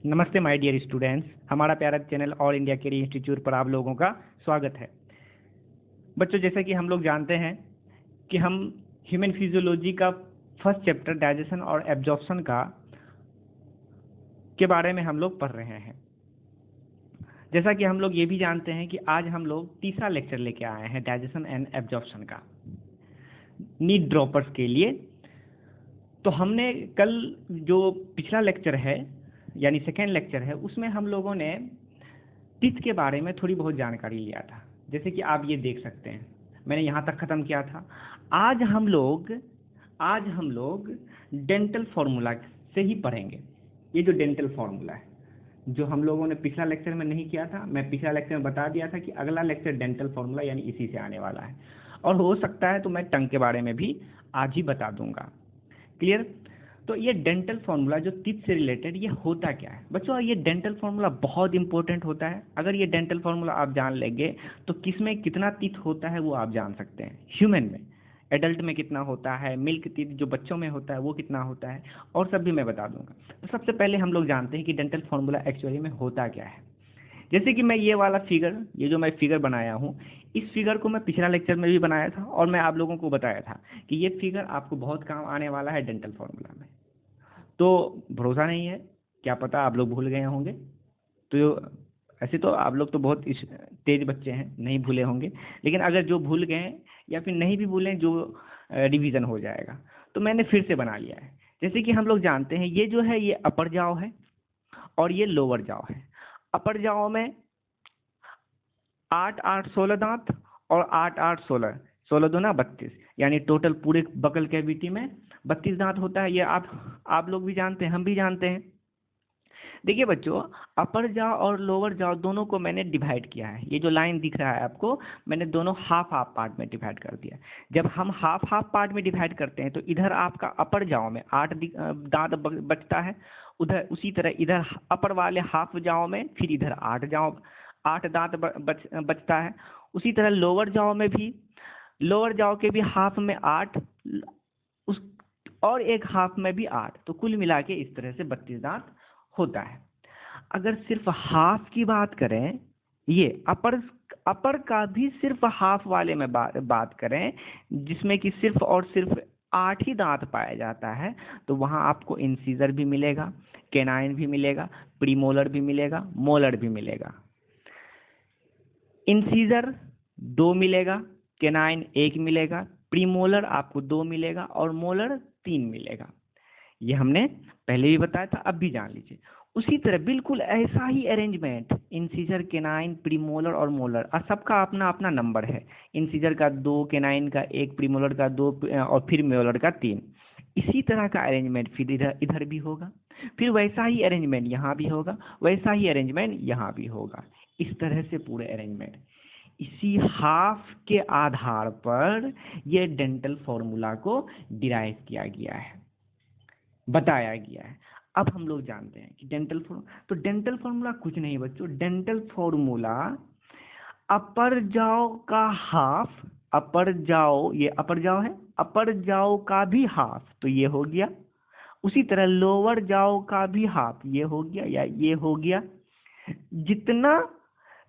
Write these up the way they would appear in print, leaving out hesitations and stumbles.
नमस्ते my dear students, हमारा प्यारा channel all India career institute पर आप लोगों का स्वागत है। बच्चों, जैसा कि हम लोग जानते हैं कि हम ह्यूमन फिजियोलॉजी का फर्स्ट चैप्टर डाइजेशन और एब्जॉर्प्शन के बारे में हम लोग पढ़ रहे हैं। जैसा कि हम लोग ये भी जानते हैं कि आज हम लोग तीसरा लेक्चर लेके आए हैं डाइजेशन एंड एब्जॉर्प्शन का नीड ड्रॉपर्स के लिए। तो हमने कल जो पिछला लेक्चर है यानी सेकेंड लेक्चर है, उसमें हम लोगों ने टीथ के बारे में थोड़ी बहुत जानकारी लिया था। जैसे कि आप ये देख सकते हैं, मैंने यहाँ तक ख़त्म किया था। आज हम लोग डेंटल फार्मूला से ही पढ़ेंगे। ये जो डेंटल फार्मूला है, जो हम लोगों ने पिछला लेक्चर में नहीं किया था, मैं पिछला लेक्चर में बता दिया था कि अगला लेक्चर डेंटल फार्मूला यानी इसी से आने वाला है। और हो सकता है तो मैं टंग के बारे में भी आज ही बता दूंगा। क्लियर? तो ये डेंटल फार्मूला जो टीथ से रिलेटेड, ये होता क्या है बच्चों? ये डेंटल फार्मूला बहुत इंपॉर्टेंट होता है। अगर ये डेंटल फार्मूला आप जान लेंगे तो किसमें कितना टीथ होता है वो आप जान सकते हैं। ह्यूमन में, एडल्ट में कितना होता है, मिल्क टीथ जो बच्चों में होता है वो कितना होता है, और सब भी मैं बता दूंगा। तो सबसे पहले हम लोग जानते हैं कि डेंटल फार्मूला एक्चुअली में होता क्या है। जैसे कि मैं ये वाला फिगर, ये जो मैं फिगर बनाया हूँ, इस फिगर को मैं पिछला लेक्चर में भी बनाया था और मैं आप लोगों को बताया था कि ये फिगर आपको बहुत काम आने वाला है डेंटल फार्मूला में। तो भरोसा नहीं है, क्या पता आप लोग भूल गए होंगे। तो ऐसे तो आप लोग तो बहुत तेज बच्चे हैं, नहीं भूले होंगे, लेकिन अगर जो भूल गए या फिर नहीं भी भूलें, जो रिवीजन हो जाएगा। तो मैंने फिर से बना लिया है। जैसे कि हम लोग जानते हैं, ये जो है ये अपर जाव है और ये लोअर जाव है। अपर जाव में 8 8 16 दांत और 8 8 16 16 दूना 32, यानी टोटल पूरे बकल कैविटी में 32 दांत होता है। ये आप लोग भी जानते हैं, हम भी जानते हैं। देखिए बच्चों, अपर जाव और लोअर जाव दोनों को मैंने डिवाइड किया है। ये जो लाइन दिख रहा है आपको, मैंने दोनों हाफ हाफ पार्ट में डिवाइड कर दिया। जब हम हाफ हाफ पार्ट में डिवाइड करते हैं तो इधर आपका अपर जाव में 8 दांत बचता है, उधर उसी तरह इधर अपर वाले हाफ जाव में फिर इधर 8 दांत बचता है। उसी तरह लोअर जाव में भी, लोअर जाव के भी हाफ में 8, उस और एक हाफ में भी 8, तो कुल मिला के इस तरह से 32 दांत होता है। अगर सिर्फ हाफ की बात करें, ये अपर का भी सिर्फ हाफ वाले में बात करें, जिसमें कि सिर्फ और सिर्फ 8 ही दांत पाया जाता है, तो वहां आपको इंसीजर भी मिलेगा, कैनाइन भी मिलेगा, प्रीमोलर भी मिलेगा, मोलर भी मिलेगा। इंसीजर 2 मिलेगा, कैनाइन 1 मिलेगा, प्रीमोलर आपको 2 मिलेगा और मोलर 3 मिलेगा। ये हमने पहले भी बताया था, अब भी जान लीजिए। उसी तरह बिल्कुल ऐसा ही अरेंजमेंट, इंसीजर, कैनाइन, प्रीमोलर और मोलर, और सबका अपना अपना नंबर है। इंसीजर का 2, कैनाइन का 1, प्रीमोलर का 2 और फिर मोलर का 3। इसी तरह का अरेंजमेंट फिर इधर भी होगा, फिर वैसा ही अरेंजमेंट यहाँ भी होगा, वैसा ही अरेंजमेंट यहाँ भी होगा। इस तरह से पूरे अरेंजमेंट, इसी हाफ के आधार पर ये डेंटल फॉर्मूला को डिराइव किया गया है, बताया गया है। अब हम लोग जानते हैं कि डेंटल फार्मूला कुछ नहीं बच्चों। डेंटल फार्मूला अपर जाव का हाफ, अपर जाव, ये अपर जाव है, अपर जाव का भी हाफ, तो ये हो गया। उसी तरह लोअर जाव का भी हाफ, ये हो गया या ये हो गया। जितना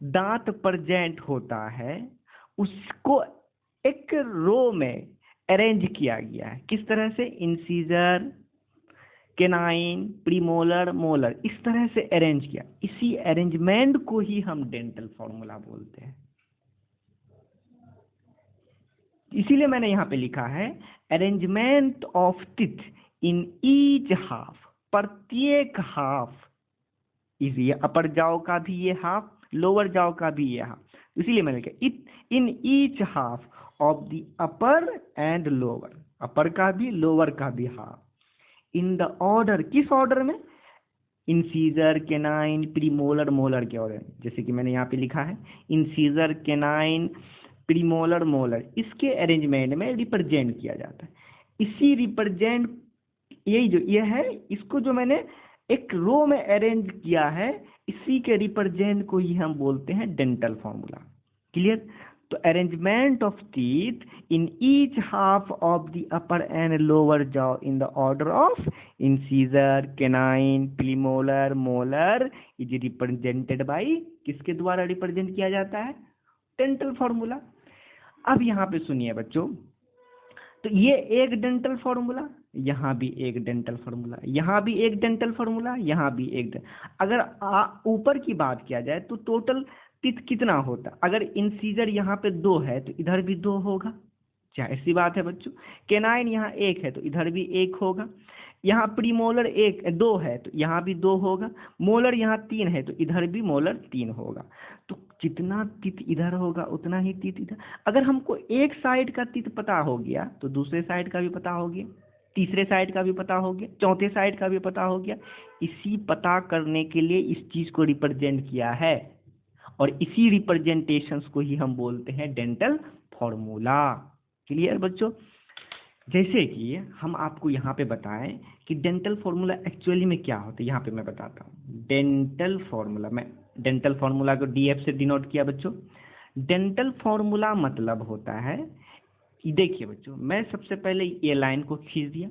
दांत प्रेजेंट होता है उसको एक रो में अरेंज किया गया है। किस तरह से? इंसीजर, कैनाइन, प्रीमोलर, मोलर, इस तरह से अरेंज किया। इसी अरेंजमेंट को ही हम डेंटल फॉर्मूला बोलते हैं। इसीलिए मैंने यहाँ पे लिखा है arrangement of teeth in each half, प्रत्येक हाफ। ये अपर जाव का भी ये हाफ, लोअर जाव का भी ये हाफ, इसीलिए मैंने लिखा in each half of the upper and lower, upper का भी लोअर का भी हाफ, इन द ऑर्डर, किस ऑर्डर में? इंसीजर, कैनाइन, प्रीमोलर, मोलर के ऑर्डर। जैसे कि मैंने यहाँ पे लिखा है इंसीजर, कैनाइन, प्रीमोलर, मोलर, इसके अरेंजमेंट में रिप्रेजेंट किया जाता है। इसी रिप्रेजेंट, यही जो ये है, इसको जो मैंने एक रो में अरेंज किया है, इसी के रिप्रेजेंट को ही हम बोलते हैं डेंटल फॉर्मूला। क्लियर? तो arrangement of teeth in each half of the upper and lower jaw in the order of incisor, canine, premolar, molar is represented by, किसके द्वारा रिप्रेजेंट किया जाता है? Dental formula. अब यहाँ पे सुनिए बच्चों, तो ये एक डेंटल फॉर्मूला, यहाँ भी एक डेंटल फॉर्मूला, यहाँ भी एक डेंटल फॉर्मूला, यहाँ भी एक अगर ऊपर की बात किया जाए तो टोटल टीथ कितना होता? अगर इंसीजर यहाँ पे 2 है तो इधर भी 2 होगा, जाहिर सी बात है बच्चों। कैनाइन यहाँ 1 है तो इधर भी 1 होगा। यहाँ प्रीमोलर 2 है तो यहाँ भी 2 होगा। मोलर यहाँ 3 है तो इधर भी मोलर 3 होगा। तो जितना टीथ इधर होगा उतना ही टीथ इधर। अगर हमको एक साइड का टीथ पता हो गया तो दूसरे साइड का भी पता हो गया, तीसरे साइड का भी पता हो गया, चौथे साइड का भी पता हो गया। इसी पता करने के लिए इस चीज को रिप्रेजेंट किया है, और इसी रिप्रेजेंटेशंस को ही हम बोलते हैं डेंटल फॉर्मूला। क्लियर बच्चों? जैसे कि हम आपको यहाँ पे बताएं कि डेंटल फॉर्मूला एक्चुअली में क्या होता है, यहाँ पे मैं बताता हूँ। डेंटल फॉर्मूला, मैं डेंटल फॉर्मूला को डीएफ से डिनोट किया बच्चों। डेंटल फॉर्मूला मतलब होता है, देखिए बच्चों, मैं सबसे पहले ये लाइन को खींच दिया।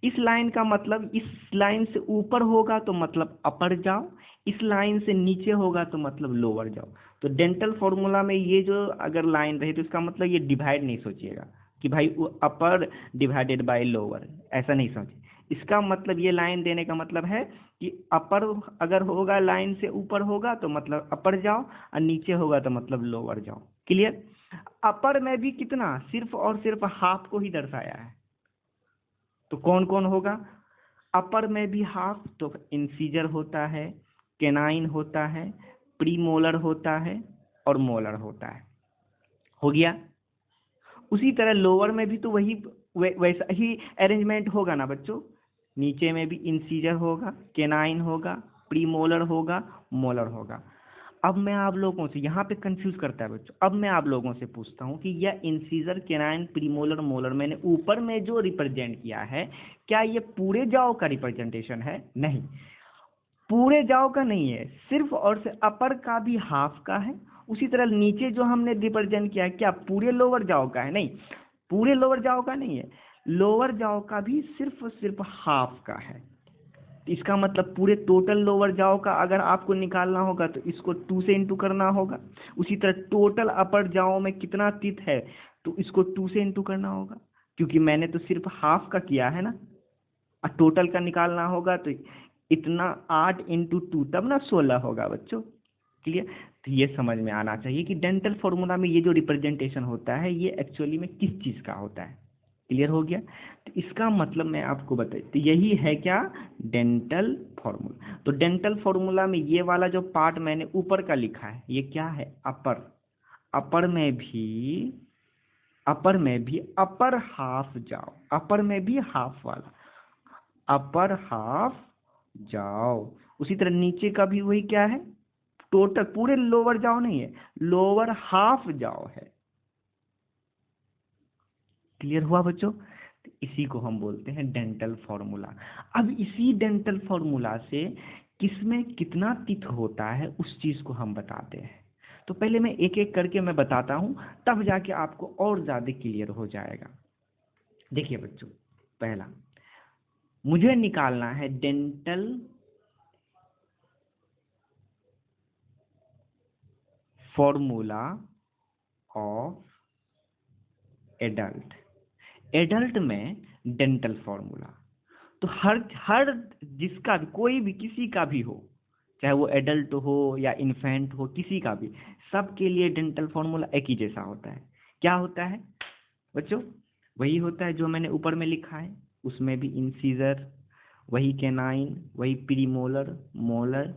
इस लाइन का मतलब, इस लाइन से ऊपर होगा तो मतलब अपर जाओ, इस लाइन से नीचे होगा तो मतलब लोअर जाओ। तो डेंटल फॉर्मूला में ये जो अगर लाइन रहे तो इसका मतलब ये डिवाइड नहीं सोचिएगा कि भाई अपर डिवाइडेड बाय लोअर, ऐसा नहीं सोचिए। इसका मतलब ये लाइन देने का मतलब है कि अपर अगर होगा, लाइन से ऊपर होगा तो मतलब अपर जाओ, और नीचे होगा तो मतलब लोअर जाओ। क्लियर? अपर में भी कितना, सिर्फ और सिर्फ हाफ को ही दर्शाया है। तो कौन कौन होगा अपर में भी हाफ? तो इंसीजर होता है, कैनाइन होता है, प्रीमोलर होता है और मोलर होता है। हो गया। उसी तरह लोअर में भी तो वैसा ही अरेंजमेंट होगा ना बच्चों। नीचे में भी इंसीजर होगा, कैनाइन होगा, प्रीमोलर होगा, मोलर होगा। अब मैं आप लोगों से, यहाँ पे कंफ्यूज करता है बच्चों, अब मैं आप लोगों से पूछता हूँ कि यह इंसीजर, कैनाइन, प्रीमोलर, मोलर मैंने ऊपर में जो रिप्रेजेंट किया है, क्या ये पूरे जाओ का रिप्रेजेंटेशन है? नहीं, पूरे जाओ का नहीं है, सिर्फ और सिर्फ अपर का भी हाफ का है। उसी तरह नीचे जो हमने रिप्रेजेंट किया है, क्या पूरे लोअर जाओ का है? नहीं, पूरे लोअर जाओ का नहीं है, लोअर जाओ का भी सिर्फ और सिर्फ हाफ का है। इसका मतलब पूरे टोटल लोअर जाओ का अगर आपको निकालना होगा तो इसको 2 से इंटू करना होगा। उसी तरह टोटल अपर जाओ में कितना टीथ है तो इसको 2 से इंटू करना होगा, क्योंकि मैंने तो सिर्फ हाफ का किया है ना, और टोटल का निकालना होगा तो इतना 8 इंटू 2 तब ना 16 होगा बच्चों। क्लियर? तो ये समझ में आना चाहिए कि डेंटल फॉर्मूला में ये जो रिप्रेजेंटेशन होता है ये एक्चुअली में किस चीज़ का होता है। क्लियर हो गया? तो इसका मतलब मैं आपको बताई, तो यही है क्या, डेंटल फॉर्मूला। तो डेंटल फॉर्मूला में ये वाला जो पार्ट मैंने ऊपर का लिखा है ये क्या है, अपर। अपर में भी अपर हाफ जाओ, अपर में भी हाफ वाला, अपर हाफ जाओ। उसी तरह नीचे का भी वही क्या है, टोटल, पूरे लोअर जाओ नहीं है, लोअर हाफ जाओ है। क्लियर हुआ बच्चों? इसी को हम बोलते हैं डेंटल फॉर्मूला। अब इसी डेंटल फॉर्मूला से किसमें कितना टीथ होता है उस चीज को हम बताते हैं। तो पहले मैं एक एक करके मैं बताता हूं, तब जाके आपको और ज्यादा क्लियर हो जाएगा। देखिए बच्चों, पहला मुझे निकालना है dental formula of adult. Adult में डेंटल फॉर्मूला तो हर जिसका भी, कोई भी, किसी का भी हो, चाहे वो एडल्ट हो या इन्फेंट हो, किसी का भी, सबके लिए डेंटल फॉर्मूला एक ही जैसा होता है। क्या होता है बच्चों? वही होता है जो मैंने ऊपर में लिखा है, उसमें भी इंसीजर, वही कैनाइन, वही प्रीमोलर, मोलर,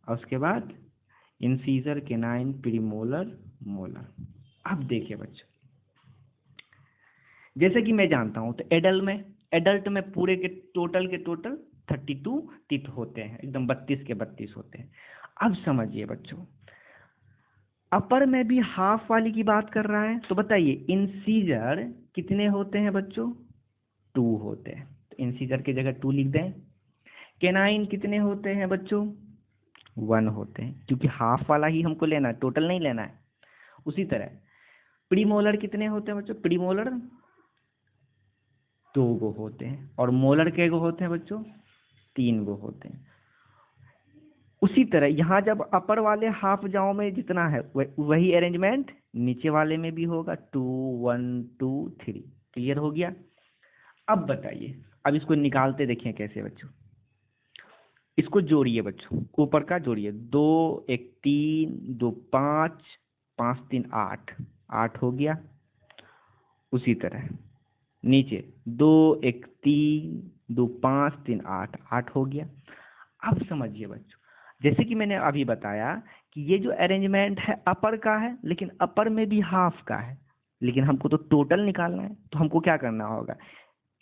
और उसके बाद इंसीजर, कैनाइन, प्रीमोलर, मोलर। अब देखिए बच्चों, जैसे कि मैं जानता हूं तो एडल्ट में पूरे के टोटल 32 टीथ होते हैं, एकदम 32 के 32 होते हैं। अब समझिए बच्चों, अपर में भी हाफ वाली की बात कर रहा है, तो बताइए इंसीजर कितने होते हैं बच्चों? 2 होते हैं, तो इंसीजर की जगह 2 लिख दें। कैनाइन कितने होते हैं बच्चों? 1 होते हैं, क्योंकि हाफ वाला ही हमको लेना है, टोटल नहीं लेना है। उसी तरह प्रीमोलर कितने होते हैं बच्चों? प्रीमोलर 2 गो होते हैं, और मोलर के गो होते हैं बच्चों? 3 गो होते हैं। उसी तरह यहाँ जब अपर वाले हाफ जाओ में जितना है वही अरेंजमेंट नीचे वाले में भी होगा, 2 1 2 3। क्लियर हो गया? अब बताइए, अब इसको निकालते देखिए कैसे बच्चों। इसको जोड़िए बच्चों, ऊपर का जोड़िए, 2 1 3 2 5 5 3 8, 8 हो गया। उसी तरह नीचे 2 1 3 2 5 3 8, 8 हो गया। अब समझिए बच्चों, जैसे कि मैंने अभी बताया कि ये जो अरेंजमेंट है अपर का है, लेकिन अपर में भी हाफ का है, लेकिन हमको तो टोटल निकालना है। तो हमको क्या करना होगा?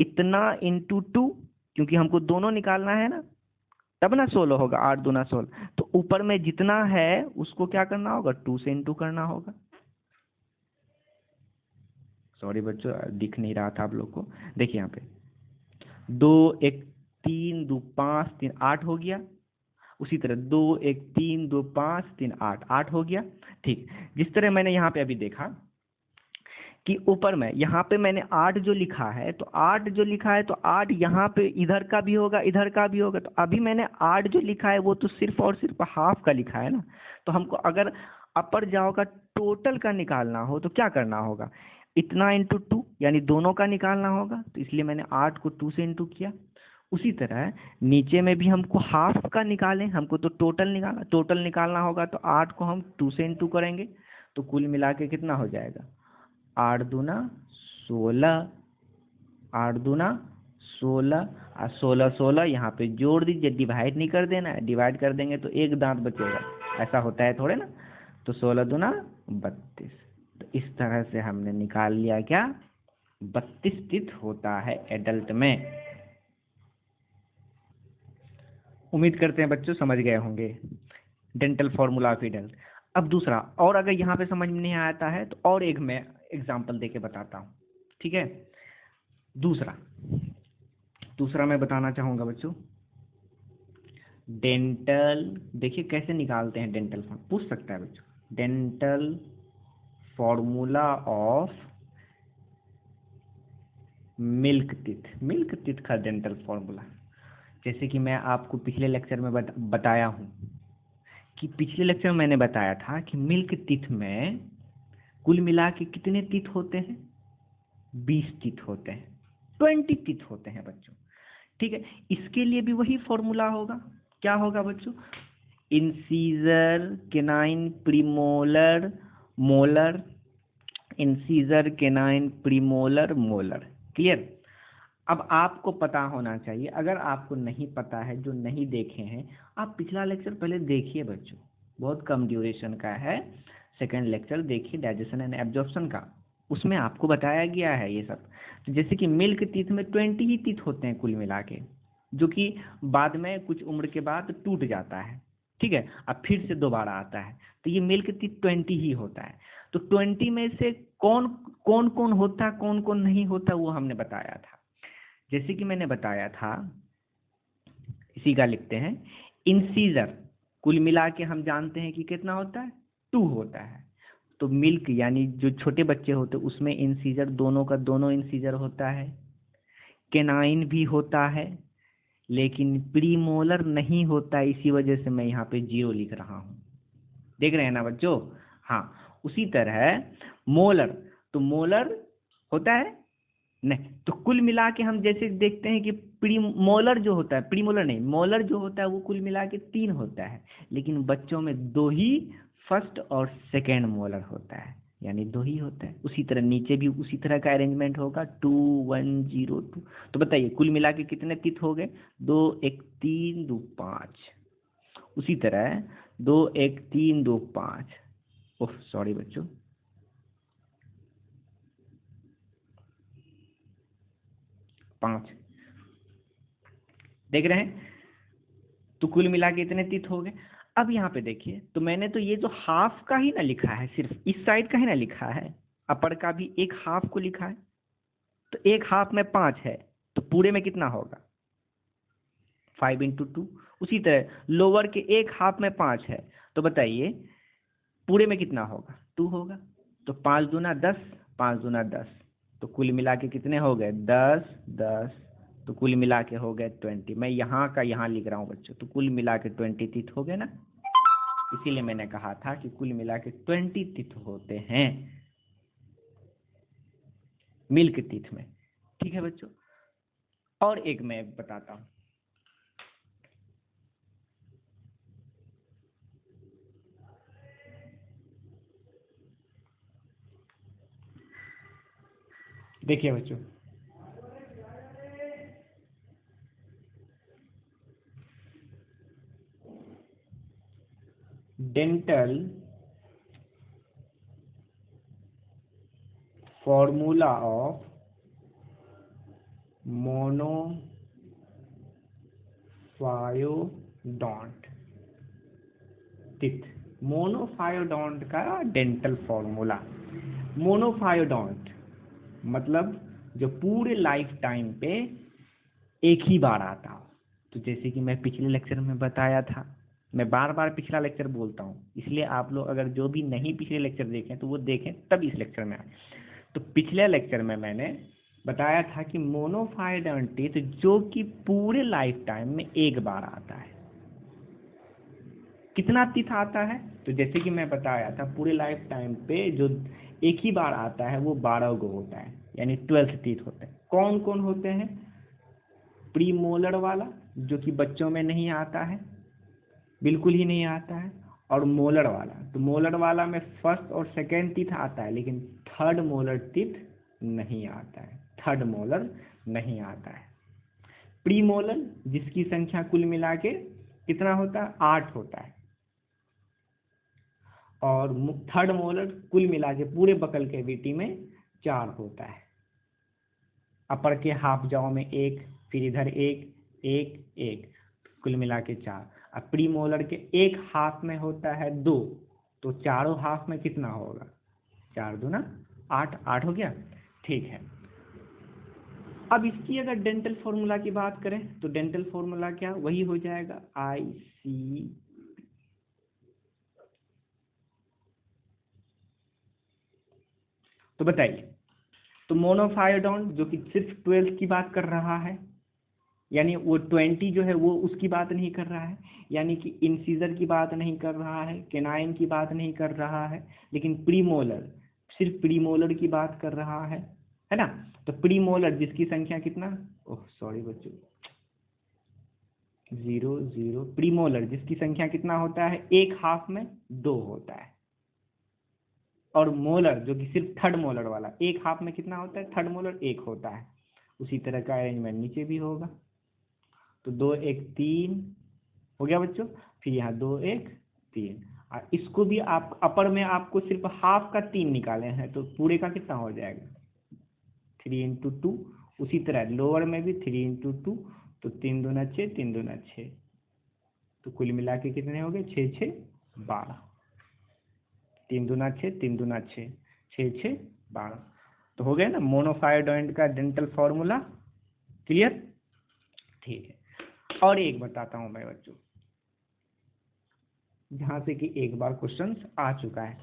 इतना इंटू 2, क्योंकि हमको दोनों निकालना है ना, तब ना 16 होगा, 8 दूना 16। तो ऊपर में जितना है उसको क्या करना होगा? 2 से इंटू करना होगा। सॉरी बच्चों, दिख नहीं रहा था आप लोग को। देखिए यहाँ पे 2 1 3 2 5 3 8 हो गया। उसी तरह 2 1 3 2 5 3 8, 8 हो गया। ठीक, जिस तरह मैंने यहाँ पे अभी देखा कि ऊपर में यहाँ पे मैंने 8 जो लिखा है, तो 8 जो लिखा है तो 8 यहाँ पे इधर का भी होगा, इधर का भी होगा। तो अभी मैंने 8 जो लिखा है वो तो सिर्फ और सिर्फ हाफ का लिखा है ना। तो हमको अगर अपर जाओ का टोटल का निकालना हो तो क्या करना होगा? इतना इंटू 2, यानी दोनों का निकालना होगा। तो इसलिए मैंने 8 को 2 से इंटू किया। उसी तरह नीचे में भी हमको हाफ का निकालें, हमको तो टोटल निकालना होगा। तो 8 को हम 2 से इंटू करेंगे, तो कुल मिला के कितना हो जाएगा? 8 दूना 16, 8 दूना 16, और 16 16 यहाँ पे जोड़ दीजिए, डिवाइड नहीं कर देना है। डिवाइड कर देंगे तो एक दांत बचेगा, ऐसा होता है थोड़े ना। तो 16 दूना 32। तो इस तरह से हमने निकाल लिया क्या? 32 टीथ होता है एडल्ट में। उम्मीद करते हैं बच्चों समझ गए होंगे डेंटल फॉर्मूला ऑफ एडल्ट। अब दूसरा, और अगर यहाँ पे समझ में नहीं आता है तो और एक मैं एग्जांपल देके बताता हूँ, ठीक है? दूसरा मैं बताना चाहूँगा बच्चों, डेंटल, देखिए कैसे निकालते हैं डेंटल फॉर्म, पूछ सकता है बच्चों। Dental formula of milk teeth का डेंटल फॉर्मूला। जैसे कि मैं आपको पिछले लेक्चर में बताया हूँ कि पिछले लेक्चर में मैंने बताया था कि मिल्क टीथ में कुल मिला के कितने टीथ होते हैं? 20 टीथ होते हैं, 20 टीथ होते हैं बच्चों, ठीक है? इसके लिए भी वही फॉर्मूला होगा। क्या होगा बच्चों? Incisor, canine, premolar, molar, incisor, canine, premolar, molar. Clear? अब आपको पता होना चाहिए, अगर आपको नहीं पता है, जो नहीं देखे हैं, आप पिछला लेक्चर पहले देखिए बच्चों, बहुत कम ड्यूरेशन का है। सेकंड लेक्चर देखिए डाइजेशन एंड एब्जॉर्प्शन का, उसमें आपको बताया गया है ये सब। तो जैसे कि मिल्क टीथ में 20 ही टीथ होते हैं कुल मिला के, जो कि बाद में कुछ उम्र के बाद टूट जाता है, ठीक है? अब फिर से दोबारा आता है। तो ये मिल्क टीथ 20 ही होता है। तो 20 में से कौन कौन होता, कौन कौन नहीं होता, वो हमने बताया था। जैसे कि मैंने बताया था, इसी का लिखते हैं, इंसीजर कुल मिला के हम जानते हैं कि कितना होता है? 2 होता है। तो मिल्क यानी जो छोटे बच्चे होते हैं उसमें इंसीजर दोनों का दोनों इंसीजर होता है। केनाइन भी होता है, लेकिन प्रीमोलर नहीं होता, इसी वजह से मैं यहाँ पे 0 लिख रहा हूँ। देख रहे हैं ना बच्चों? हाँ, उसी तरह मोलर, तो मोलर होता है नहीं। तो कुल मिला के हम जैसे देखते हैं कि प्रीमोलर जो होता है, प्रीमोलर नहीं, मोलर जो होता है वो कुल मिला के 3 होता है, लेकिन बच्चों में 2 ही फर्स्ट और सेकेंड मोलर होता है, यानी 2 ही होता है। उसी तरह नीचे भी उसी तरह का अरेंजमेंट होगा, 2 1 0 2। तो बताइए कुल मिला के कितने टीथ हो गए? 2 1 3 2 5। उसी तरह 2 1 3 2 5। ओह सॉरी बच्चों, 5 देख रहे हैं? तो कुल मिला के इतने टीथ हो गए। अब यहाँ पे देखिए, तो मैंने तो ये जो हाफ का ही ना लिखा है, सिर्फ इस साइड का ही ना लिखा है, अपर का भी एक हाफ को लिखा है। तो एक हाफ में 5 है, तो पूरे में कितना होगा? 5 इंटू 2। उसी तरह लोअर के एक हाफ में 5 है, तो बताइए पूरे में कितना होगा? 2 होगा। तो 5 दूना 10, 5 दूना 10, तो कुल मिला के कितने हो गए 10 10, तो कुल मिला के हो गए 20। मैं यहाँ का यहाँ लिख रहा हूँ बच्चों, तो कुल मिला के 20 तीर्थ हो गए ना, इसीलिए मैंने कहा था कि कुल मिला के 20 तीर्थ होते हैं मिल्क तीर्थ में। ठीक है बच्चों, और एक मैं बताता हूँ। देखिए बच्चों, डेंटल फॉर्मूला ऑफ मोनोफायोडोंट टीथ। मोनोफायोडोंट का डेंटल फॉर्मूला। मोनोफायोडोंट मतलब जो पूरे लाइफ टाइम पे एक ही बार आता हो। तो जैसे कि मैं पिछले लेक्चर में बताया था, मैं बार बार पिछला लेक्चर बोलता हूँ, इसलिए आप लोग अगर जो भी नहीं पिछले लेक्चर देखें तो वो देखें तब इस लेक्चर में आए। तो पिछले लेक्चर में मैंने बताया था कि मोनोफायोडोंट टीथ जो कि पूरे लाइफ टाइम में एक बार आता है। कितना टीथ आता है? तो जैसे कि मैं बताया था, पूरे लाइफ टाइम पे जो एक ही बार आता है वो 12 गो होता है, यानी 12 टीथ होते हैं। कौन कौन होते हैं? प्रीमोलर वाला जो कि बच्चों में नहीं आता है, बिल्कुल ही नहीं आता है, और मोलर वाला। तो मोलर वाला में फर्स्ट और सेकेंड टीथ आता है, लेकिन थर्ड मोलर टीथ नहीं आता है, थर्ड मोलर नहीं आता है। प्रीमोलर जिसकी संख्या कुल मिला के कितना होता है? 8 होता है, और थर्ड मोलर कुल मिला के पूरे बकल कैविटी में 4 होता है। अपर के हाफ जाओ में 1, फिर इधर 1 1 1, कुल मिला के 4। अब प्रीमोलर के एक हाफ में होता है 2, तो चारों हाफ में कितना होगा? 4 दूना 8, 8 हो गया। ठीक है, अब इसकी अगर डेंटल फॉर्मूला की बात करें तो डेंटल फॉर्मूला क्या वही हो जाएगा, IC। तो बताइए, तो मोनोफायोडोंट जो कि सिर्फ 12 की बात कर रहा है, यानी वो 20 जो है वो उसकी बात नहीं कर रहा है, यानी कि इंसीजर की बात नहीं कर रहा है, केनाइन की बात नहीं कर रहा है, लेकिन प्रीमोलर, सिर्फ प्रीमोलर की बात कर रहा है ना। तो प्रीमोलर जिसकी संख्या कितना, ओह सॉरी बच्चों, 0 0, प्रीमोलर जिसकी संख्या कितना होता है? एक हाफ में 2 होता है, और मोलर जो कि सिर्फ थर्ड मोलर वाला एक हाफ में कितना होता है? थर्ड मोलर 1 होता है। उसी तरह का अरेंजमेंट नीचे भी होगा, तो 2 1 3 हो गया बच्चों, फिर यहाँ 2 1 3, और इसको भी आप अपर में आपको सिर्फ हाफ का 3 निकाले हैं, तो पूरे का कितना हो जाएगा? 3 इंटू 2। उसी तरह लोअर में भी 3 इंटू 2, तो 3 दूना 6, 3 दूना 6, तो कुल मिला के कितने हो गए? 6 6 12, 3 दूना 6, 3 दूना 6, 6 6 12, तो हो गया ना मोनोफायोडोंट का डेंटल फॉर्मूला। क्लियर? ठीक है, और एक बताता हूं मैं बच्चों, जहां से कि एक बार क्वेश्चन आ चुका है।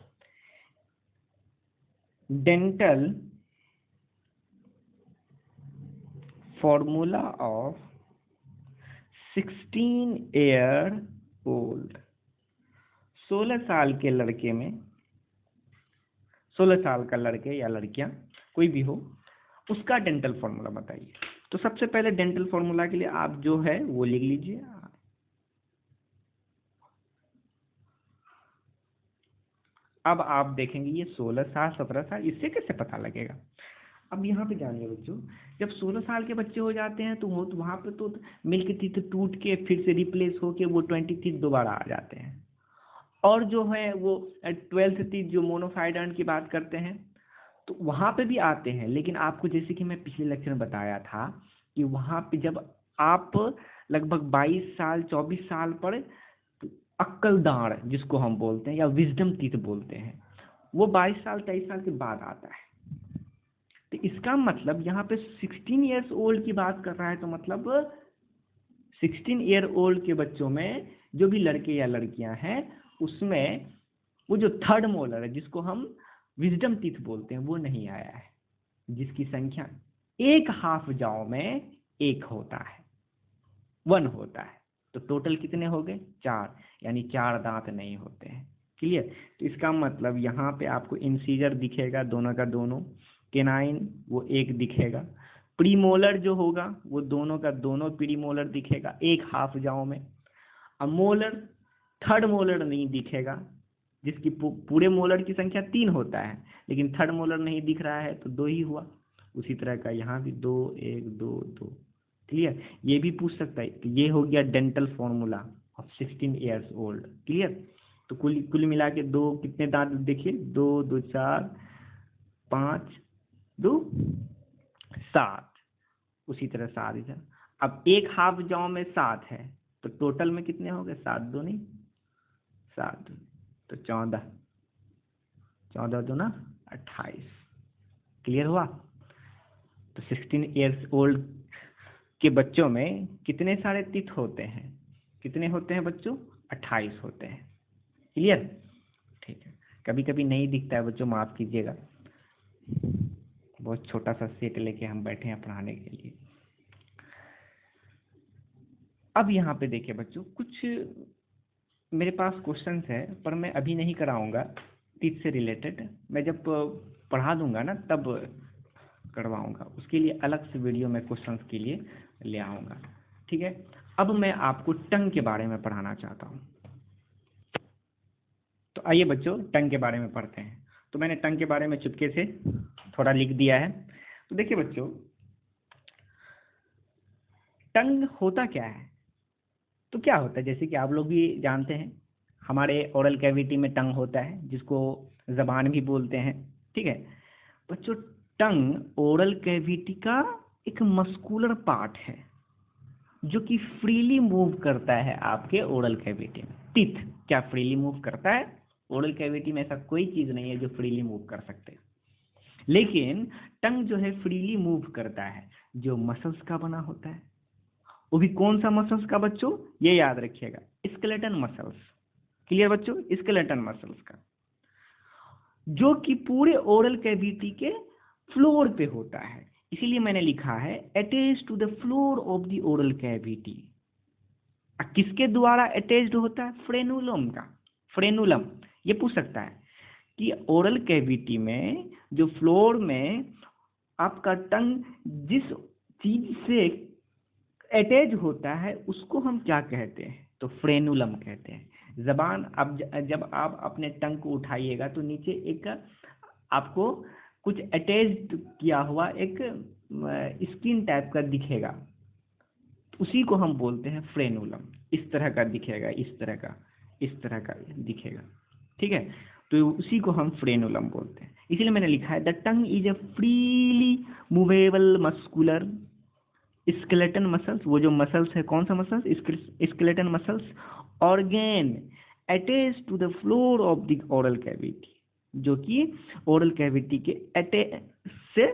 Dental formula of 16 year old, 16 साल के लड़के में, 16 साल का लड़के या लड़कियां कोई भी हो, उसका डेंटल फॉर्मूला बताइए। तो सबसे पहले डेंटल फॉर्मूला के लिए आप जो है वो लिख लीजिए। अब आप देखेंगे ये 16 साल 17 साल, इससे कैसे पता लगेगा? अब यहाँ पे जानिए बच्चों, जब 16 साल के बच्चे हो जाते हैं तो वहाँ पे तो मिल्क टीथ टूट के फिर से रिप्लेस होके वो 20 टीथ दोबारा आ जाते हैं। और जो है वो 12th टीथ जो मोनोफायोडोंट की बात करते हैं तो वहाँ पे भी आते हैं, लेकिन आपको जैसे कि मैं पिछले लेक्चर में बताया था कि वहाँ पे जब आप लगभग 22 साल 24 साल पर अक्कलदार जिसको हम बोलते हैं या विजडम टीथ बोलते हैं, वो 22 साल 23 साल के बाद आता है। तो इसका मतलब यहाँ पे 16 ईयर्स ओल्ड की बात कर रहा है, तो मतलब 16 ईयर ओल्ड के बच्चों में जो भी लड़के या लड़कियां हैं उसमें वो जो थर्ड मोलर है जिसको हम विजडम टीथ बोलते हैं, वो नहीं आया है, जिसकी संख्या एक हाफ जाओ में एक होता है, 1 होता है। तो टोटल कितने हो गए? 4, यानी 4 दांत नहीं होते हैं। क्लियर? तो इसका मतलब यहाँ पे आपको इंसीजर दिखेगा दोनों का दोनों, केनाइन वो एक दिखेगा, प्रीमोलर जो होगा वो दोनों का दोनों प्रीमोलर दिखेगा एक हाफ जाओ में। अब मोलर, थर्ड मोलर नहीं दिखेगा, जिसकी पूरे मोलर की संख्या 3 होता है, लेकिन थर्ड मोलर नहीं दिख रहा है तो 2 ही हुआ। उसी तरह का यहाँ भी 2, 1, 2, 2। क्लियर? ये भी पूछ सकता है कि ये हो गया dental formula of 16 years old. Clear? तो कुल मिला के 2 कितने दांत देखिए, 2, 2, 4, 5, 2, 7। उसी तरह 7 इधर। अब एक हाफ जाओ में 7 है, तो टोटल में कितने हो गए? 7 2 नहीं, 7 तो 14, 14 2 ना 28। क्लियर हुआ? तो 16 ईयर्स ओल्ड के बच्चों में कितने सारे टीथ होते हैं? कितने होते हैं बच्चों? 28 होते हैं। क्लियर? ठीक है। कभी कभी नहीं दिखता है बच्चों, माफ कीजिएगा, बहुत छोटा सा सेट लेके हम बैठे हैं पढ़ाने के लिए। अब यहाँ पे देखिए बच्चों, कुछ मेरे पास क्वेश्चंस है, पर मैं अभी नहीं कराऊंगा टीथ से रिलेटेड, मैं जब पढ़ा दूंगा ना तब करवाऊंगा, उसके लिए अलग से वीडियो में क्वेश्चंस के लिए ले आऊँगा। ठीक है? अब मैं आपको टंग के बारे में पढ़ाना चाहता हूँ। तो आइए बच्चों टंग के बारे में पढ़ते हैं। तो मैंने टंग के बारे में चुपके से थोड़ा लिख दिया है। तो देखिए बच्चों, टंग होता क्या है? तो क्या होता है, जैसे कि आप लोग भी जानते हैं, हमारे ओरल कैविटी में टंग होता है, जिसको जबान भी बोलते हैं। ठीक है बच्चों, टंग ओरल कैविटी का एक मस्कुलर पार्ट है जो कि फ्रीली मूव करता है आपके ओरल कैविटी में। टीथ क्या फ्रीली मूव करता है? ओरल कैविटी में ऐसा कोई चीज नहीं है जो फ्रीली मूव कर सकते, लेकिन टंग जो है फ्रीली मूव करता है जो मसल्स का बना होता है। वो भी कौन सा मसल्स का बच्चों? ये याद रखिएगा, स्केलेटन मसल्स। क्लियर बच्चों? स्केलेटन मसल्स का, जो कि पूरे ओरल कैविटी के फ्लोर पे होता है। इसीलिए मैंने लिखा है attached to the floor of the oral cavity. किसके द्वारा अटैच्ड होता है? फ्रेनुलम का। फ्रेनुलम, ये पूछ सकता है कि ओरल कैविटी में जो फ्लोर में आपका टंग जिस चीज से अटैच होता है उसको हम क्या कहते हैं? तो फ्रेनुलम कहते हैं। जबान, अब जब आप अपने टंग को उठाइएगा तो नीचे एक आपको कुछ अटैच्ड किया हुआ एक स्किन टाइप का दिखेगा, उसी को हम बोलते हैं फ्रेनुलम। इस तरह का दिखेगा, इस तरह का दिखेगा। ठीक है? तो उसी को हम फ्रेनुलम बोलते हैं। इसलिए मैंने लिखा है the tongue is a freely movable muscular skeleton muscles. वो जो मसल्स है, कौन सा muscles? Skeleton muscles organ attach to the floor of the oral cavity, जो कि ओरल कैविटी के से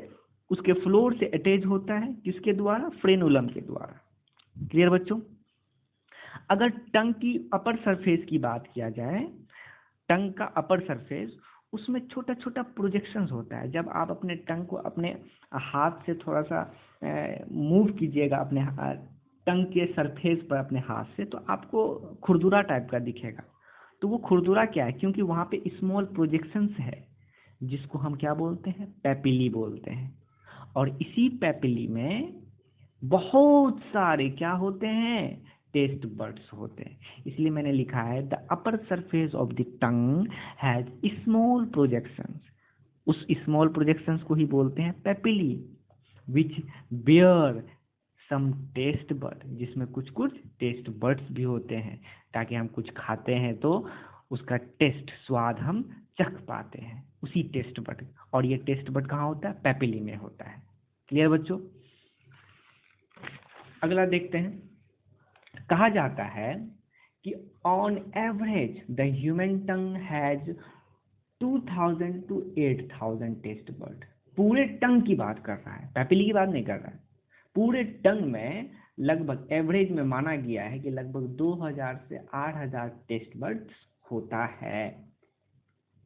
उसके फ्लोर से अटैच होता है। किसके द्वारा? फ्रेनुलम के द्वारा। क्लियर बच्चों? अगर टंग की अपर सरफेस की बात किया जाए, टंग का अपर सरफेस, उसमें छोटा छोटा प्रोजेक्शंस होता है। जब आप अपने टंग को अपने हाथ से थोड़ा सा मूव कीजिएगा अपने टंग के सरफेस पर अपने हाथ से, तो आपको खुरदुरा टाइप का दिखेगा। तो वो खुरदुरा क्या है? क्योंकि वहाँ पे स्मॉल प्रोजेक्शंस है, जिसको हम क्या बोलते हैं? पैपिली बोलते हैं। और इसी पैपिली में बहुत सारे क्या होते हैं? टेस्ट बड्स होते हैं। इसलिए मैंने लिखा है the upper surface of the tongue has small projections. उस स्मॉल प्रोजेक्शंस को ही बोलते हैं पैपिली, विच बियर सम टेस्ट बड, जिसमें कुछ कुछ टेस्ट बड्स भी होते हैं, ताकि हम कुछ खाते हैं तो उसका टेस्ट, स्वाद हम चख पाते हैं, उसी टेस्ट बड। और ये टेस्ट बड कहाँ होता है? पैपिली में होता है। क्लियर बच्चों? अगला देखते हैं। कहा जाता है कि on average the human tongue has 2000 to 8000 taste bud. पूरे टंग की बात कर रहा है, पैपिली की बात नहीं कर रहा है। पूरे टंग में लगभग एवरेज में माना गया है कि लगभग 2000 से 8000 टेस्ट बड्स होता है।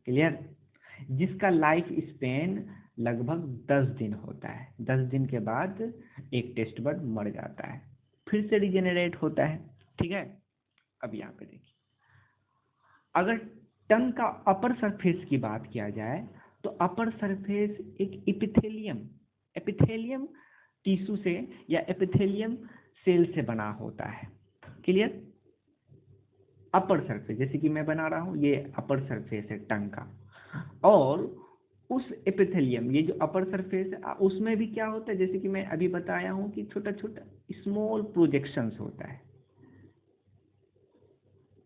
क्लियर? जिसका लाइफ स्पेन लगभग 10 दिन होता है। 10 दिन के बाद एक टेस्ट बर्ड मर जाता है, फिर से रिजेनरेट होता है। ठीक है, अब यहाँ पे देखिए, अगर टंग का अपर सरफेस की बात किया जाए तो अपर सरफेस एक एपिथेलियम टिश्यू से या एपिथेलियम सेल से बना होता है। क्लियर? अपर सरफेस, जैसे कि मैं बना रहा हूँ, ये अपर सरफेस है टंग का, और उस एपिथेलियम, ये जो अपर सरफेस है, उसमें भी क्या होता है, जैसे कि मैं अभी बताया हूँ कि छोटा छोटा स्मॉल प्रोजेक्शंस होता है,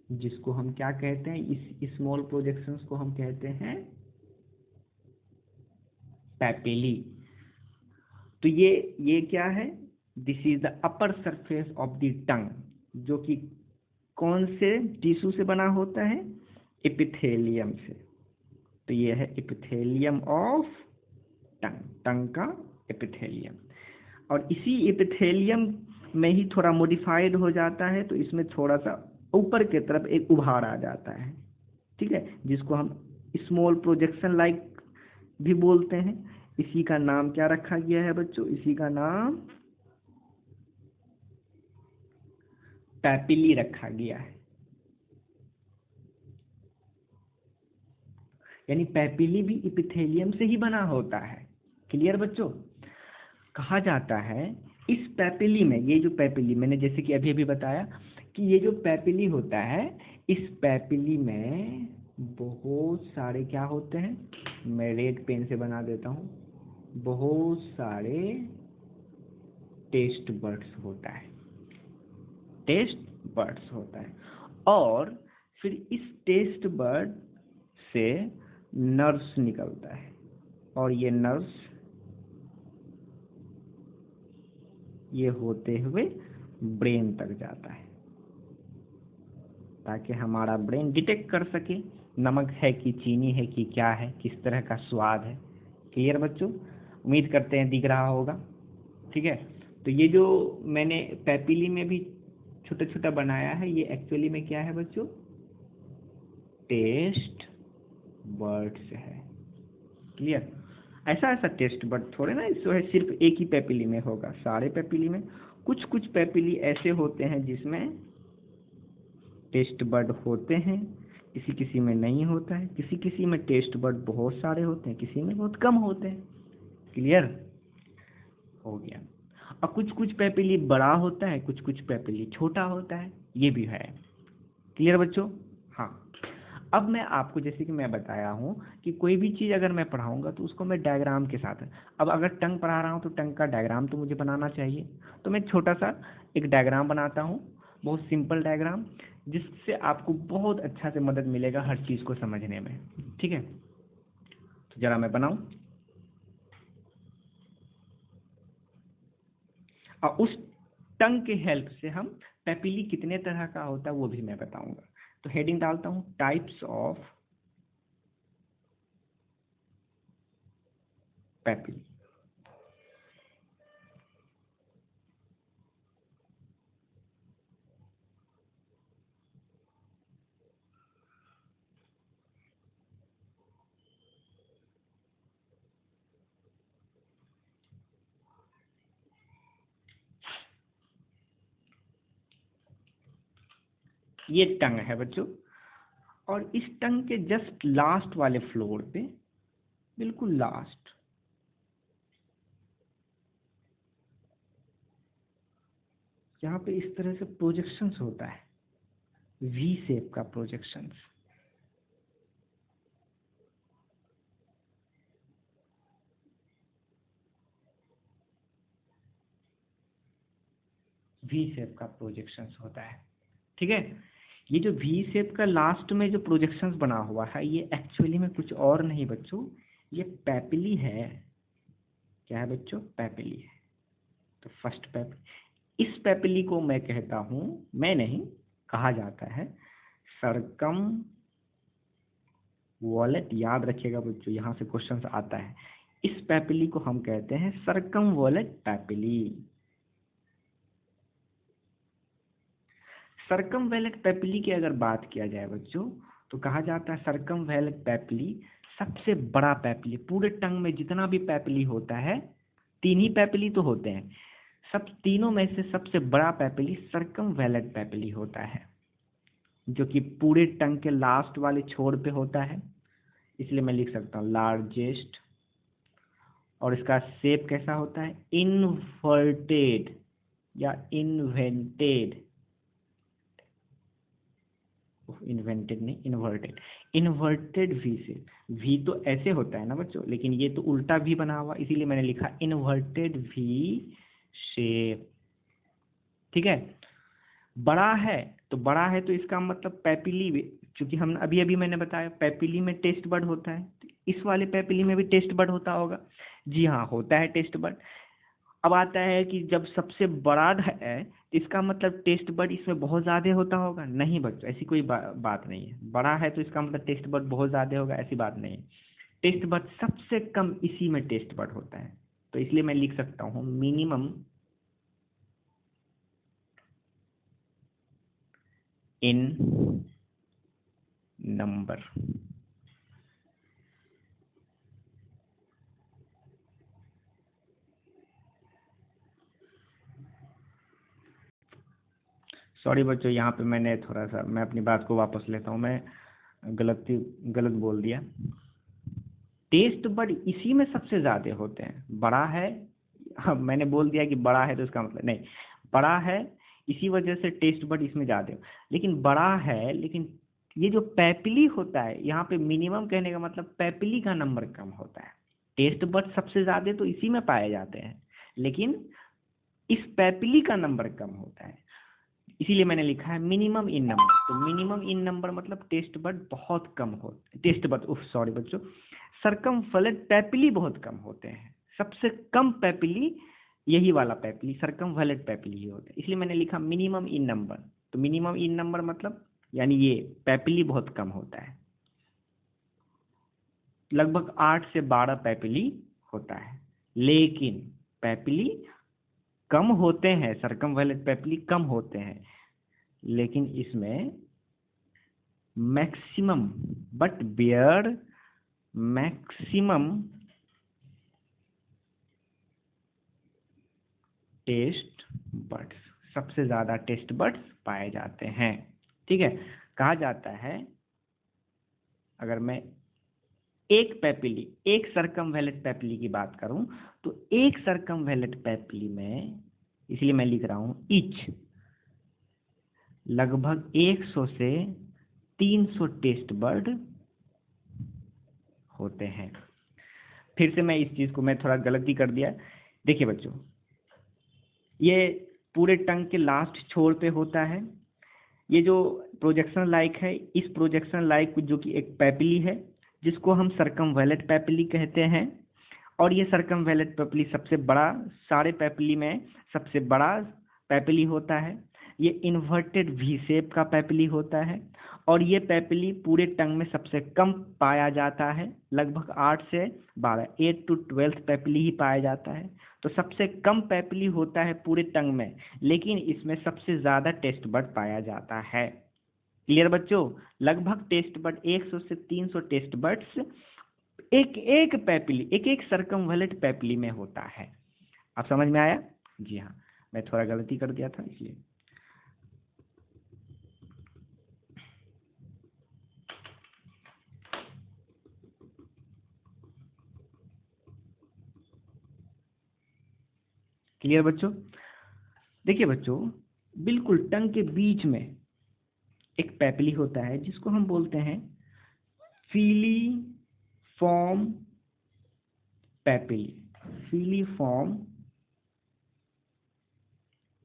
जिसको हम क्या कहते हैं, इस स्मॉल प्रोजेक्शंस को हम कहते हैं पैपिली। तो ये क्या है, this is the upper surface of the tongue, जो कि कौन से टिश्यू से बना होता है, एपिथेलियम से। तो ये है एपिथेलियम ऑफ टंग, टंग का एपिथेलियम। और इसी एपिथेलियम में ही थोड़ा मॉडिफाइड हो जाता है, तो इसमें थोड़ा सा ऊपर की तरफ एक उभार आ जाता है। ठीक है, जिसको हम स्मॉल प्रोजेक्शन लाइक भी बोलते हैं। इसी का नाम क्या रखा गया है बच्चों, इसी का नाम पैपिली रखा गया है। यानी पैपिली भी एपिथेलियम से ही बना होता है। क्लियर बच्चों? कहा जाता है इस पैपिली में, ये जो पैपिली मैंने जैसे कि अभी अभी बताया कि ये जो पैपिली होता है, इस पैपिली में बहुत सारे क्या होते हैं, मैं रेड पेन से बना देता हूँ, बहुत सारे टेस्ट बर्ड्स होता है, टेस्ट बर्ड्स होता है। और फिर इस टेस्ट बर्ड से नर्व्स निकलता है, और ये नर्व्स ये होते हुए ब्रेन तक जाता है, ताकि हमारा ब्रेन डिटेक्ट कर सके नमक है कि चीनी है कि क्या है, किस तरह का स्वाद है। क्लियर बच्चों? उम्मीद करते हैं दिख रहा होगा। ठीक है, तो ये जो मैंने पैपिली में भी छोटा छोटा बनाया है, ये एक्चुअली में क्या है बच्चों, टेस्ट बर्ड्स है। क्लियर? ऐसा टेस्ट बर्ड थोड़े ना इसको है सिर्फ एक ही पैपिली में होगा, सारे पैपिली में कुछ कुछ पैपिली ऐसे होते हैं जिसमें टेस्ट बर्ड होते हैं, किसी किसी में नहीं होता है, किसी किसी में टेस्ट बर्ड बहुत सारे होते हैं, किसी में बहुत कम होते हैं। क्लियर हो गया? और कुछ कुछ पैपिली बड़ा होता है, कुछ कुछ पैपिली छोटा होता है, ये भी है। क्लियर बच्चों? हाँ, अब मैं आपको जैसे कि मैं बताया हूँ कि कोई भी चीज़ अगर मैं पढ़ाऊँगा तो उसको मैं डायग्राम के साथ, अब अगर टंग पढ़ा रहा हूँ तो टंग का डायग्राम तो मुझे बनाना चाहिए, तो मैं छोटा सा एक डायग्राम बनाता हूँ, बहुत सिंपल डायग्राम, जिससे आपको बहुत अच्छा से मदद मिलेगा हर चीज़ को समझने में। ठीक है, तो ज़रा मैं बनाऊँ, और उस टंग के हेल्प से हम पैपिली कितने तरह का होता है वो भी मैं बताऊंगा। तो हेडिंग डालता हूँ, टाइप्स ऑफ पैपिली। ये टंग है बच्चों, और इस टंग के जस्ट लास्ट वाले फ्लोर पे, बिल्कुल लास्ट, यहाँ पे इस तरह से प्रोजेक्शंस होता है, वी शेप का प्रोजेक्शंस। वी शेप का प्रोजेक्शंस होता है। ठीक है, ये जो वी शेप का लास्ट में जो प्रोजेक्शंस बना हुआ है, ये एक्चुअली में कुछ और नहीं बच्चों, ये पैपिली है। क्या है बच्चों? पैपिली है। तो फर्स्ट पैपिली, इस पैपिली को मैं कहता हूँ, मैं नहीं, कहा जाता है सरकम वॉलेट। याद रखिएगा बच्चों, यहाँ से क्वेश्चन आता है, इस पैपिली को हम कहते हैं सरकम वॉलेट पैपिली। सरकमवैलेट पैपिली की अगर बात किया जाए बच्चों, तो कहा जाता है सरकमवैलेट पैपिली सबसे बड़ा पैपिली, पूरे टंग में जितना भी पैपिली होता है, 3 ही पैपिली तो होते हैं, सब तीनों में से सबसे बड़ा पैपिली सर्कमवैलेंट पैपिली होता है, जो कि पूरे टंग के लास्ट वाले छोर पे होता है। इसलिए मैं लिख सकता हूँ लार्जेस्ट, और इसका शेप कैसा होता है, इन्वर्टेड या इन्वेंटेड, इन्वेंटेड नहीं, इन्वर्टेड, इन्वर्टेड वी से। वी तो ऐसे होता है ना बच्चों, लेकिन ये तो उल्टा वी बना हुआ, इसीलिए मैंने लिखा इन्वर्टेड वी शेप। ठीक है, बड़ा है तो इसका मतलब पैपिली, क्योंकि हम अभी मैंने बताया पैपिली में टेस्ट बड होता है, तो इस वाले पैपिली में भी टेस्ट बड होता होगा। जी हाँ, होता है टेस्ट बड। अब आता है कि जब सबसे बड़ा है तो इसका मतलब टेस्ट बड इसमें बहुत ज़्यादा होता होगा। नहीं बच्चों, ऐसी कोई बात नहीं है। बड़ा है तो इसका मतलब टेस्ट बड बहुत ज़्यादा होगा, ऐसी बात नहीं है। टेस्ट बड सबसे कम इसी में टेस्ट बड होता है, तो इसलिए मैं लिख सकता हूँ मिनिमम इन नंबर। सॉरी बच्चों, यहाँ पे मैंने थोड़ा सा, मैं अपनी बात को वापस लेता हूँ, मैं गलत बोल दिया। टेस्ट बड इसी में सबसे ज़्यादा होते हैं। बड़ा है, हाँ मैंने बोल दिया कि बड़ा है तो इसका मतलब नहीं, बड़ा है इसी वजह से टेस्ट बड इसमें ज़्यादा, लेकिन बड़ा है, लेकिन ये जो पैपिली होता है यहाँ पे मिनिमम कहने का मतलब पैपिली का नंबर कम होता है। टेस्ट बड सबसे ज़्यादा तो इसी में पाए जाते हैं, लेकिन इस पैपिली का नंबर कम होता है, इसीलिए मैंने लिखा है मिनिमम इन नंबर। तो मिनिमम इन नंबर मतलब टेस्ट बड बहुत कम होते, टेस्ट बड, सॉरी बच्चों, सर्कमफ्लेक्स पैपिली बहुत कम होते हैं। सबसे कम पैपिली यही वाला पैपिली, सर्कमफ्लेक्स पैपिली ही होता है, इसलिए मैंने लिखा मिनिमम इन नंबर। तो मिनिमम इन नंबर मतलब यानी ये पैपिली बहुत कम होता है, लगभग 8 से 12 पैपिली होता है। लेकिन पैपिली कम होते हैं, सर्कमफ्लेक्स पैपिली कम होते हैं, लेकिन इसमें maximum but bear maximum taste buds, सबसे ज्यादा टेस्ट बड्स पाए जाते हैं। ठीक है, कहा जाता है अगर मैं एक पैपिली, एक सर्कमवैलेंट पैपिली की बात करूं, तो एक सर्कमवैलेंट पैपिली में, इसलिए मैं लिख रहा हूं ईच, लगभग 100 से 300 टेस्ट बर्ड होते हैं। फिर से मैं इस चीज को, मैं थोड़ा गलती कर दिया। देखिए बच्चों, ये पूरे टंग के लास्ट छोर पे होता है। ये जो प्रोजेक्शन लाइक है, इस प्रोजेक्शन लाइक जो कि एक पैपिली है, जिसको हम सर्कमवैलेंट पैपिली कहते हैं, और ये सर्कमवैलेंट पैपिली सबसे बड़ा, सारे पैपिली में सबसे बड़ा पैपिली होता है। ये इन्वर्टेड वी शेप का पैपिली होता है, और ये पैपिली पूरे टंग में सबसे कम पाया जाता है, लगभग 8 से 12, 8 to 12 पैपिली ही पाया जाता है। तो सबसे कम पैपिली होता है पूरे टंग में, लेकिन इसमें सबसे ज़्यादा टेस्ट बड पाया जाता है। क्लियर बच्चों, लगभग टेस्ट बड 100 से 300 टेस्ट बड्स एक एक पैपिली, एक एक सर्कमवैलेंट पैपिली में होता है। आप समझ में आया? जी हाँ, मैं थोड़ा गलती कर दिया था इसलिए। क्लियर बच्चों? देखिए बच्चों, बिल्कुल टंग के बीच में एक पैपिली होता है, जिसको हम बोलते हैं फीलीफॉर्म पैपिली। फीलीफॉर्म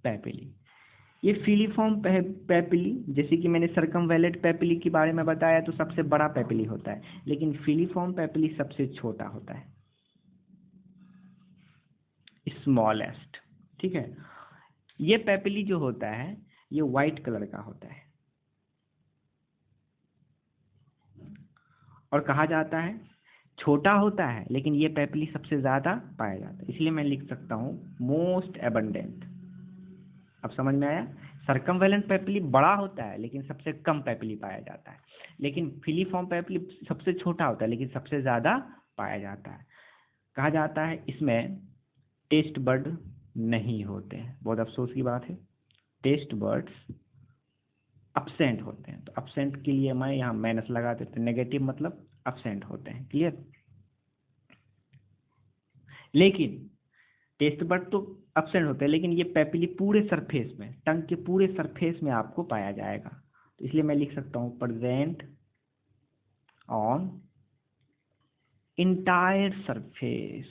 पैपिली, ये फीलीफॉर्म पैपिली, जैसे कि मैंने सर्कमवैलेंट पैपिली के बारे में बताया तो सबसे बड़ा पैपिली होता है, लेकिन फीलीफॉर्म पैपिली सबसे छोटा होता है, स्मॉलेस्ट। ठीक है, ये पैपिली जो होता है ये व्हाइट कलर का होता है, और कहा जाता है छोटा होता है, लेकिन ये पैपिली सबसे ज्यादा पाया जाता है, इसलिए मैं लिख सकता हूं मोस्ट एबंडेंट। अब समझ में आया? सर्कमवेलेंट पेपिली बड़ा होता है लेकिन सबसे कम पेपिली पाया जाता है, लेकिन फिलीफॉर्म पेपिली सबसे छोटा होता है लेकिन सबसे ज़्यादा पाया जाता है। कहा जाता है इसमें टेस्ट बर्ड नहीं होते हैं, बहुत अफसोस की बात है, टेस्ट बर्ड्स अब्सेंट होते हैं। तो अब्सेंट के लिए मैं यहाँ माइनस लगा देते हैं, नेगेटिव मतलब अब्सेंट होते हैं, क्लियर। लेकिन टेस्ट बर्ड तो अब्सेंट होते हैं, लेकिन ये पेपिली पूरे सरफेस में, टंग के पूरे सरफेस में आपको पाया जाएगा। तो इसलिए मैं लिख सकता हूँ प्रेजेंट ऑन इंटायर सरफेस,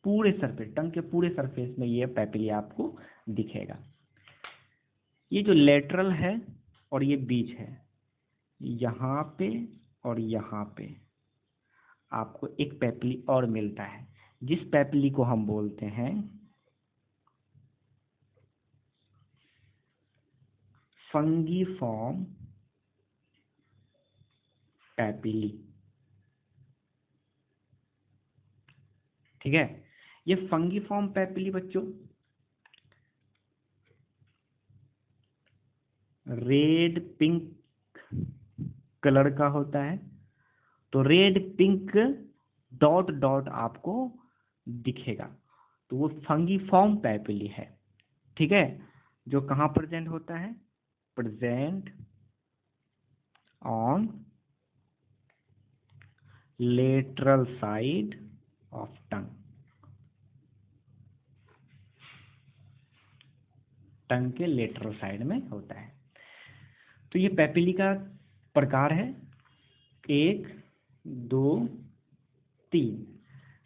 पूरे सरफेस, टंग के पूरे सरफेस में ये पेपिली आपको दिखेगा। ये जो लेटरल है और ये बीच है, यहाँ पे और यहाँ पे आपको एक पेपिली और मिलता है, जिस पेपिली को हम बोलते हैं फंगीफॉर्म पेपिली, ठीक है। ये फंगीफॉर्म पेपिली बच्चों रेड पिंक कलर का होता है। तो रेड पिंक डॉट डॉट आपको दिखेगा, तो वो फंगीफॉर्म पेपिली है, ठीक है, जो कहाँ प्रेजेंट होता है, present on lateral side of tongue, tongue के लेटरल साइड में होता है। तो ये पेपिली का प्रकार है 1 2 3।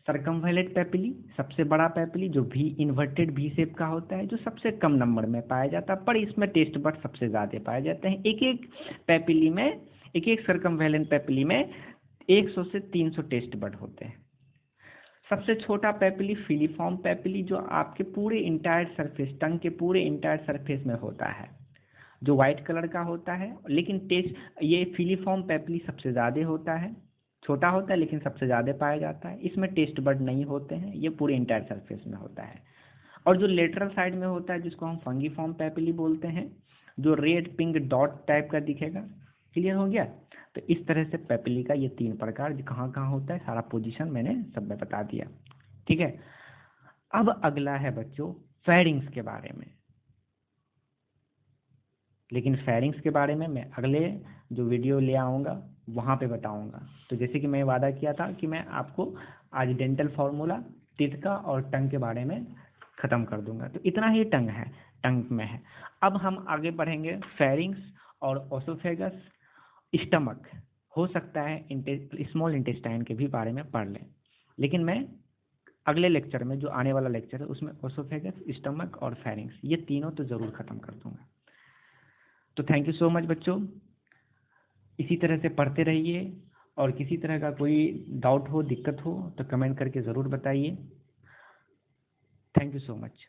सर्कमवेलेंट पेपिली सबसे बड़ा पेपिली जो भी इन्वर्टेड भी शेप का होता है, जो सबसे कम नंबर में पाया जाता है, पर इसमें टेस्ट बर्ड सबसे ज़्यादा पाए जाते हैं। एक एक पेपिली में, एक एक सर्कमवेलेंट पेपिली में 100 से 300 टेस्ट बर्ड होते हैं। सबसे छोटा पेपिली फिलीफॉर्म पेपिली, जो आपके पूरे इंटायर सरफेस, टंग के पूरे इंटायर सरफेस में होता है, जो वाइट कलर का होता है। लेकिन टेस्ट ये फिलीफॉर्म पेपिली सबसे ज़्यादा होता है, छोटा होता है लेकिन सबसे ज़्यादा पाया जाता है। इसमें टेस्ट बर्ड नहीं होते हैं, ये पूरे इंटायर सरफेस में होता है। और जो लेटरल साइड में होता है, जिसको हम फंगीफॉर्म पेपिली बोलते हैं, जो रेड पिंक डॉट टाइप का दिखेगा। क्लियर हो गया। तो इस तरह से पेपिली का ये 3 प्रकार, कहाँ कहाँ होता है, सारा पोजीशन मैंने सब में बता दिया, ठीक है। अब अगला है बच्चों फेरिंग्स के बारे में, लेकिन फेरिंग्स के बारे में मैं अगले जो वीडियो ले आऊँगा वहाँ पे बताऊँगा। तो जैसे कि मैं वादा किया था कि मैं आपको आज डेंटल फार्मूला, टीथ का और टंग के बारे में ख़त्म कर दूंगा। तो इतना ही टंग है, टंग में है। अब हम आगे बढ़ेंगे फेरिंग्स और ओसोफेगस, स्टमक, हो सकता है स्मॉल इंटेस्टाइन के भी बारे में पढ़ लें, लेकिन मैं अगले लेक्चर में, जो आने वाला लेक्चर है, उसमें ओसोफेगस, स्टमक और फेरिंग्स, ये तीनों तो ज़रूर ख़त्म कर दूंगा। तो थैंक यू सो मच बच्चों, इसी तरह से पढ़ते रहिए, और किसी तरह का कोई डाउट हो, दिक्कत हो तो कमेंट करके ज़रूर बताइए। Thank you so much.